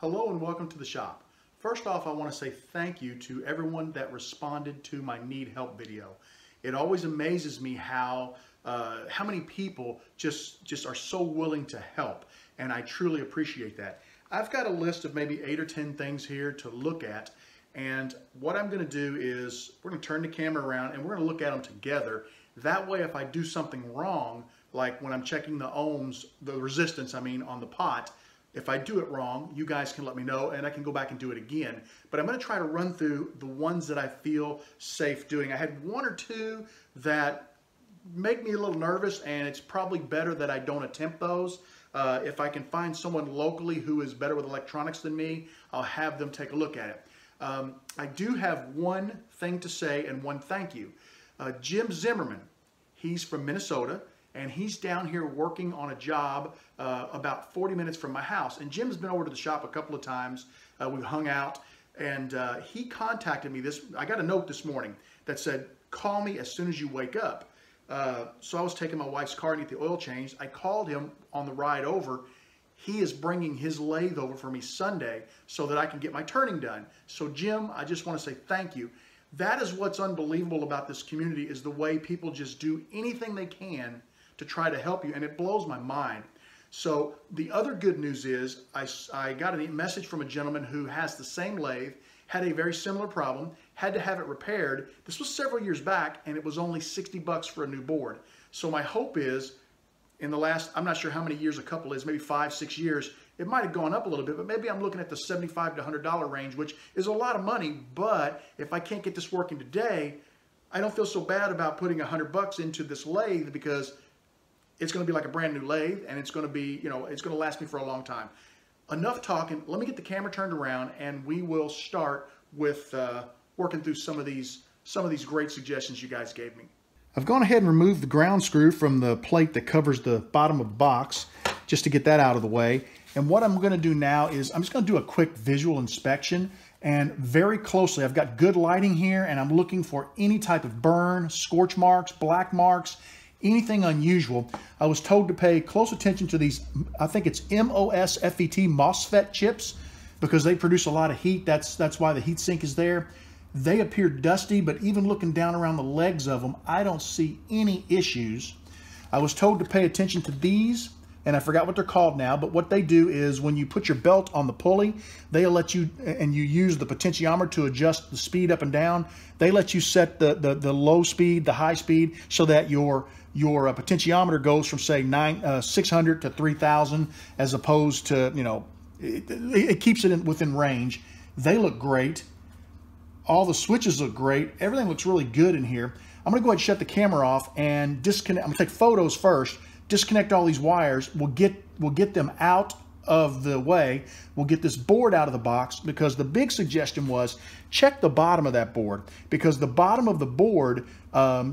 Hello and welcome to the shop. First off, I want to say thank you to everyone that responded to my need help video. It always amazes me how many people just are so willing to help, and I truly appreciate that. I've got a list of maybe 8 or 10 things here to look at, and what I'm going to do is we're going to turn the camera around and we're going to look at them together. That way, if I do something wrong, like when I'm checking the ohms, the resistance, on the pot, if I do it wrong, you guys can let me know and I can go back and do it again. But I'm going to try to run through the ones that I feel safe doing. I had 1 or 2 that make me a little nervous, and it's probably better that I don't attempt those. If I can find someone locally who is better with electronics than me, I'll have them take a look at it. I do have one thing to say and one thank you. Jim Zimmerman, he's from Minnesota, and he's down here working on a job about 40 minutes from my house. And Jim's been over to the shop a couple of times. We've hung out, and he contacted me. I got a note this morning that said, call me as soon as you wake up. So I was taking my wife's car to get the oil changed. I called him on the ride over. He is bringing his lathe over for me Sunday so that I can get my turning done. So Jim, I just want to say thank you. That is what's unbelievable about this community, is the way people just do anything they can to try to help you, and it blows my mind. So the other good news is I got a message from a gentleman who has the same lathe, had a very similar problem, had to have it repaired. This was several years back, and it was only 60 bucks for a new board. So my hope is, in the last, I'm not sure how many years a couple is, maybe 5, 6 years, it might have gone up a little bit, but maybe I'm looking at the $75 to $100 range, which is a lot of money. But if I can't get this working today, I don't feel so bad about putting 100 bucks into this lathe, because it's going to be like a brand new lathe, and it's going to be, it's going to last me for a long time. Enough talking. Let me get the camera turned around, and we will start with working through some of these great suggestions you guys gave me. I've gone ahead and removed the ground screw from the plate that covers the bottom of the box, just to get that out of the way. And what I'm going to do now is I'm just going to do a quick visual inspection, and very closely. I've got good lighting here, and I'm looking for any type of burn, scorch marks, black marks, anything unusual. I was told to pay close attention to these, I think it's MOSFET chips, because they produce a lot of heat. That's why the heat sink is there. They appear dusty, but even looking down around the legs of them, I don't see any issues. I was told to pay attention to these, and I forgot what they're called now, but what they do is when you put your belt on the pulley, they'll let you, and you use the potentiometer to adjust the speed up and down. They let you set the low speed, the high speed, so that your potentiometer goes from, say, 600 to 3,000, as opposed to, it keeps it within range. They look great. All the switches look great. Everything looks really good in here. I'm going to go ahead and shut the camera off and disconnect. I'm going to take photos first, disconnect all these wires. We'll get them out of the way. We'll get this board out of the box, because the big suggestion was check the bottom of that board, because the bottom of the board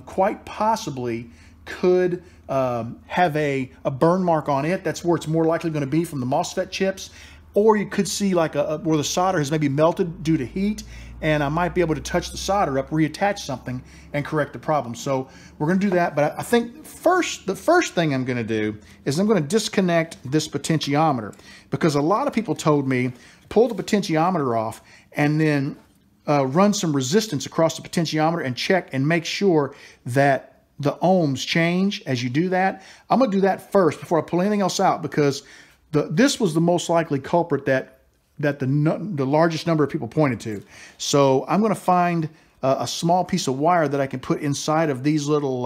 quite possibly could have a burn mark on it. That's where it's more likely going to be from the MOSFET chips. Or you could see like where the solder has maybe melted due to heat, and I might be able to touch the solder up, reattach something, and correct the problem. So we're going to do that. But I think the first thing I'm going to do is I'm going to disconnect this potentiometer, because a lot of people told me pull the potentiometer off and then run some resistance across the potentiometer and check and make sure that the ohms change as you do that. I'm going to do that first before I pull anything else out, because this was the most likely culprit that the largest number of people pointed to. So I'm going to find a small piece of wire that I can put inside of these little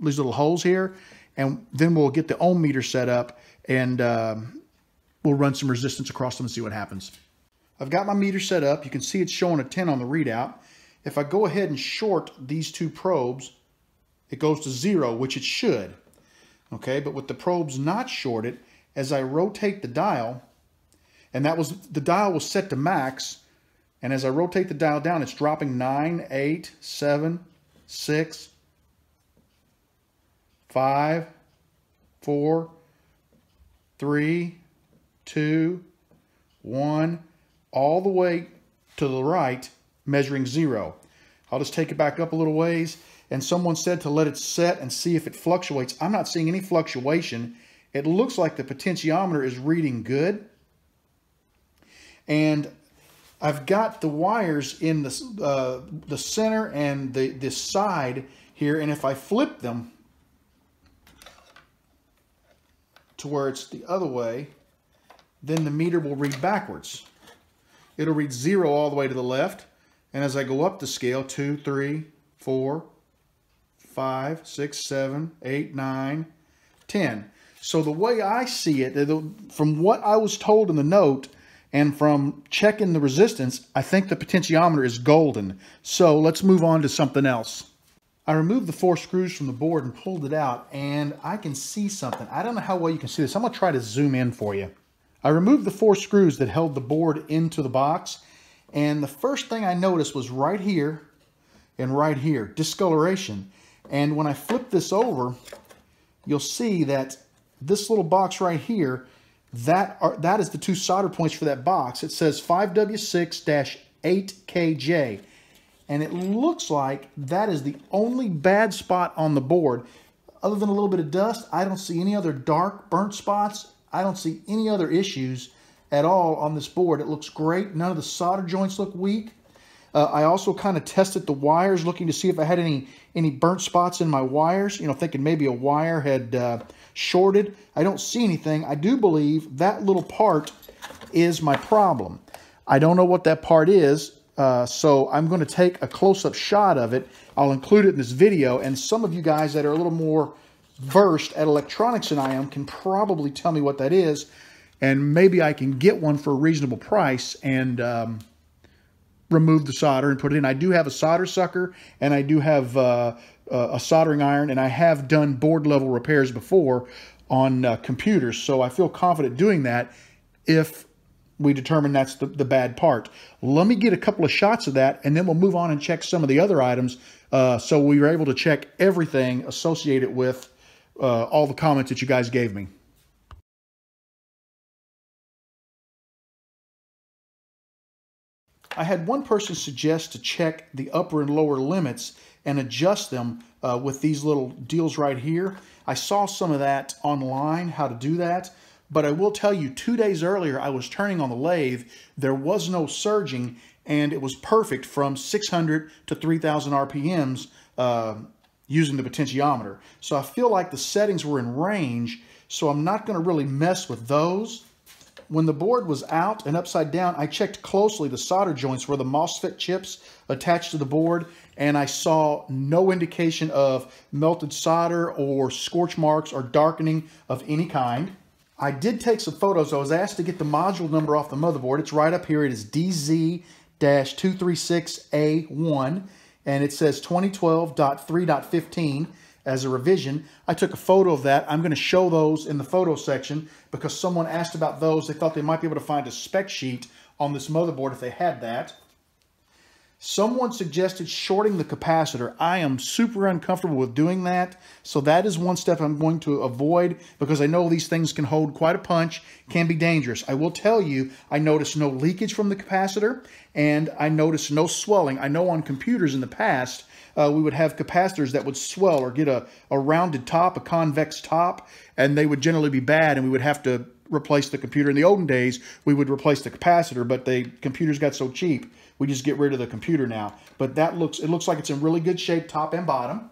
holes here, and then we'll get the ohm meter set up, and we'll run some resistance across them and see what happens. I've got my meter set up. You can see it's showing a 10 on the readout. If I go ahead and short these 2 probes, it goes to 0, which it should. Okay, but with the probes not shorted, as I rotate the dial, and the dial was set to max, and as I rotate the dial down, it's dropping 9, 8, 7, 6, 5, 4, 3, 2, 1, all the way to the right, measuring 0. I'll just take it back up a little ways, and someone said to let it set and see if it fluctuates. I'm not seeing any fluctuation. It looks like the potentiometer is reading good. And I've got the wires in the center and this side here, and if I flip them to where it's the other way, then the meter will read backwards. It'll read 0 all the way to the left, and as I go up the scale, 2, 3, 4, 5, 6, 7, 8, 9, 10. So the way I see it, from what I was told in the note and from checking the resistance, I think the potentiometer is golden. So let's move on to something else. I removed the 4 screws from the board and pulled it out, and I can see something. I don't know how well you can see this. I'm gonna try to zoom in for you. I removed the 4 screws that held the board into the box, and the first thing I noticed was right here and right here, discoloration. And when I flip this over, you'll see that this little box right here, that is the 2 solder points for that box. It says 5W6-8KJ. And it looks like that is the only bad spot on the board. Other than a little bit of dust, I don't see any other dark burnt spots. I don't see any other issues at all on this board. It looks great. None of the solder joints look weak. I also kind of tested the wires, looking to see if I had any burnt spots in my wires, you know, thinking maybe a wire had shorted. I don't see anything. I do believe that little part is my problem. I don't know what that part is, so I'm going to take a close-up shot of it. I'll include it in this video, and some of you guys that are a little more versed at electronics than I am can probably tell me what that is, and maybe I can get one for a reasonable price and remove the solder and put it in. I do have a solder sucker, and I do have a soldering iron, and I have done board level repairs before on computers, so I feel confident doing that if we determine that's the bad part. Let me get a couple of shots of that, and then we'll move on and check some of the other items, so we were able to check everything associated with all the comments that you guys gave me. I had one person suggest to check the upper and lower limits and adjust them with these little deals right here. I saw some of that online, how to do that, but I will tell you, 2 days earlier, I was turning on the lathe. There was no surging, and it was perfect from 600 to 3,000 RPMs using the potentiometer. So I feel like the settings were in range, so I'm not going to really mess with those. When the board was out and upside down, I checked closely the solder joints where the MOSFET chips attached to the board, and I saw no indication of melted solder or scorch marks or darkening of any kind. I did take some photos. I was asked to get the module number off the motherboard. It's right up here. It is DZ-236A1, and it says 2012.3.15 as a revision. I took a photo of that. I'm going to show those in the photo section because someone asked about those. They thought they might be able to find a spec sheet on this motherboard if they had that. Someone suggested shorting the capacitor. I am super uncomfortable with doing that, so that is one step I'm going to avoid because I know these things can hold quite a punch, can be dangerous. I will tell you, I noticed no leakage from the capacitor, and I noticed no swelling. I know on computers in the past, we would have capacitors that would swell or get a rounded top, a convex top, and they would generally be bad, and we would have to replace the computer. In the olden days, we would replace the capacitor, but the computers got so cheap, we just get rid of the computer now. But it looks like it's in really good shape, top and bottom.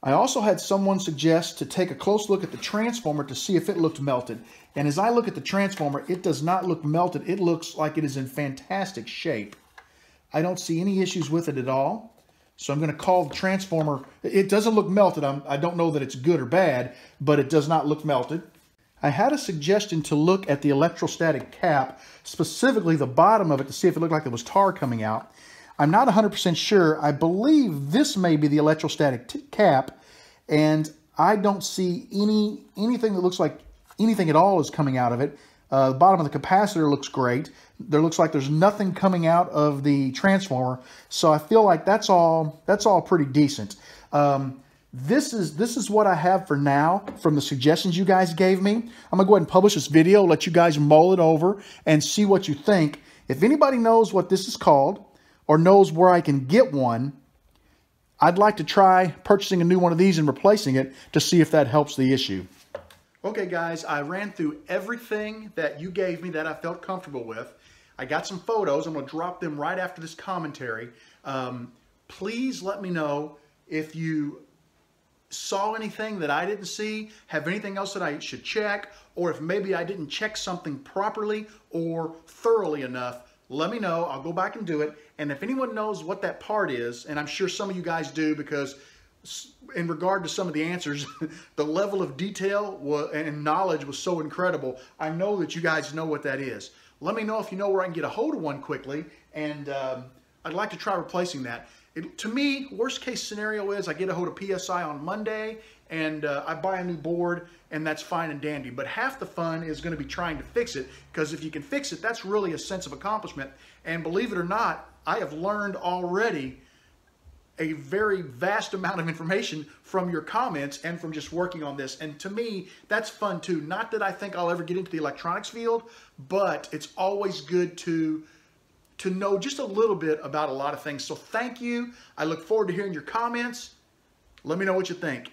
I also had someone suggest to take a close look at the transformer to see if it looked melted. And as I look at the transformer, it does not look melted. It looks like it is in fantastic shape. I don't see any issues with it at all. So I'm going to call the transformer. It doesn't look melted. I don't know that it's good or bad, but it does not look melted. I had a suggestion to look at the electrostatic cap, specifically the bottom of it, to see if it looked like there was tar coming out. I'm not 100% sure. I believe this may be the electrostatic cap, and I don't see anything that looks like anything at all is coming out of it. The bottom of the capacitor looks great. There looks like there's nothing coming out of the transformer, so I feel like that's all pretty decent. This is what I have for now from the suggestions you guys gave me. I'm going to go ahead and publish this video, let you guys mull it over and see what you think. If anybody knows what this is called or knows where I can get one, I'd like to try purchasing a new one of these and replacing it to see if that helps the issue. Okay guys, I ran through everything that you gave me that I felt comfortable with. I got some photos. I'm going to drop them right after this commentary. Please let me know if you saw anything that I didn't see, have anything else that I should check, or if maybe I didn't check something properly or thoroughly enough. Let me know. I'll go back and do it. And if anyone knows what that part is, and I'm sure some of you guys do, because in regard to some of the answers, the level of detail and knowledge was so incredible. I know that you guys know what that is. Let me know if you know where I can get a hold of one quickly, and I'd like to try replacing that. To me, worst case scenario is I get a hold of PSI on Monday and I buy a new board, and that's fine and dandy. But half the fun is going to be trying to fix it, because if you can fix it, that's really a sense of accomplishment. And believe it or not, I have learned already a very vast amount of information from your comments and from just working on this. And to me, that's fun too. Not that I think I'll ever get into the electronics field, but it's always good to know just a little bit about a lot of things. So thank you. I look forward to hearing your comments. Let me know what you think.